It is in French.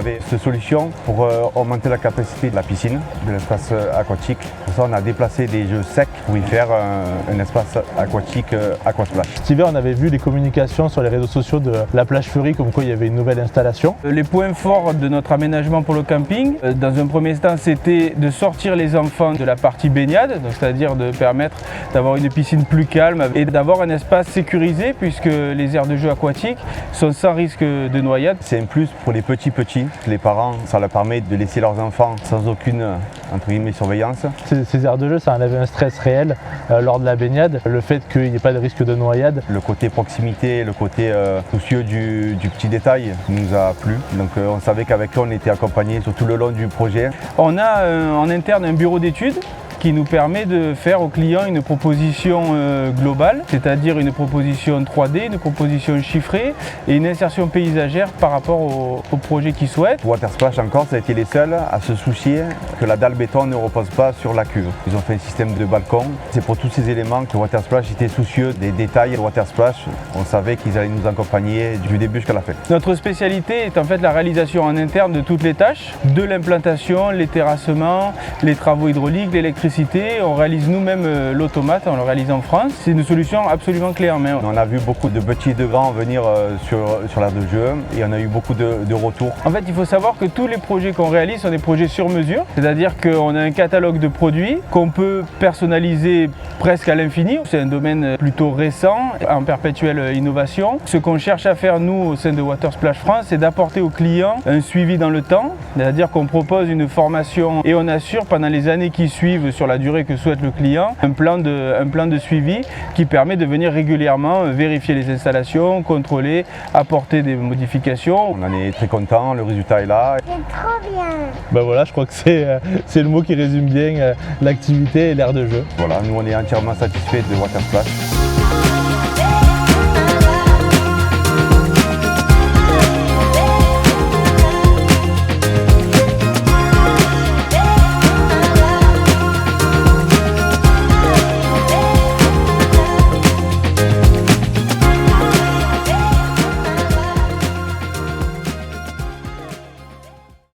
avait cette solution pour augmenter la capacité de la piscine, de l'espace aquatique. Pour ça, on a déplacé des jeux secs pour y faire un espace aquatique aquasplash. Cet hiver, on avait vu les communications sur les réseaux sociaux de la plage Fleury, comme quoi il y avait une nouvelle installation. Les points forts de notre aménagement pour le camping, dans un premier temps, c'était de sortir les enfants de la partie baignade, c'est-à-dire de permettre d'avoir une piscine plus calme et d'avoir un espace sécurisé puisque les aires de jeu aquatiques sont sans risque de noyade. C'est un plus pour les petits. Les parents, ça leur permet de laisser leurs enfants sans aucune entre guillemets, surveillance. Ces aires de jeu, ça enlève un stress réel lors de la baignade, le fait qu'il n'y ait pas de risque de noyade. Le côté proximité, le côté soucieux du petit détail nous a plu. Donc on savait qu'avec eux on était accompagnés sur tout le long du projet. On a en interne un bureau d'études qui nous permet de faire aux clients une proposition globale, c'est-à-dire une proposition 3D, une proposition chiffrée et une insertion paysagère par rapport au projet qu'ils souhaitent. Watersplash encore, ça a été les seuls à se soucier que la dalle béton ne repose pas sur la cuve. Ils ont fait un système de balcon. C'est pour tous ces éléments que Watersplash était soucieux des détails. Watersplash, on savait qu'ils allaient nous accompagner du début jusqu'à la fin. Notre spécialité est en fait la réalisation en interne de toutes les tâches, de l'implantation, les terrassements, les travaux hydrauliques, l'électricité. On réalise nous-mêmes l'automate, on le réalise en France. C'est une solution absolument clé en main. On a vu beaucoup de petits et de grands venir sur l'aire de jeu et on a eu beaucoup de retours. En fait, il faut savoir que tous les projets qu'on réalise sont des projets sur mesure, c'est-à-dire qu'on a un catalogue de produits qu'on peut personnaliser presque à l'infini. C'est un domaine plutôt récent, en perpétuelle innovation. Ce qu'on cherche à faire, nous, au sein de Watersplash France, c'est d'apporter aux clients un suivi dans le temps, c'est-à-dire qu'on propose une formation et on assure pendant les années qui suivent sur la durée que souhaite le client, un plan de suivi qui permet de venir régulièrement vérifier les installations, contrôler, apporter des modifications. On en est très content, le résultat est là. C'est trop bien. Ben voilà, je crois que c'est le mot qui résume bien l'activité et l'aire de jeu. Voilà, nous on est entièrement satisfaits de Watersplash.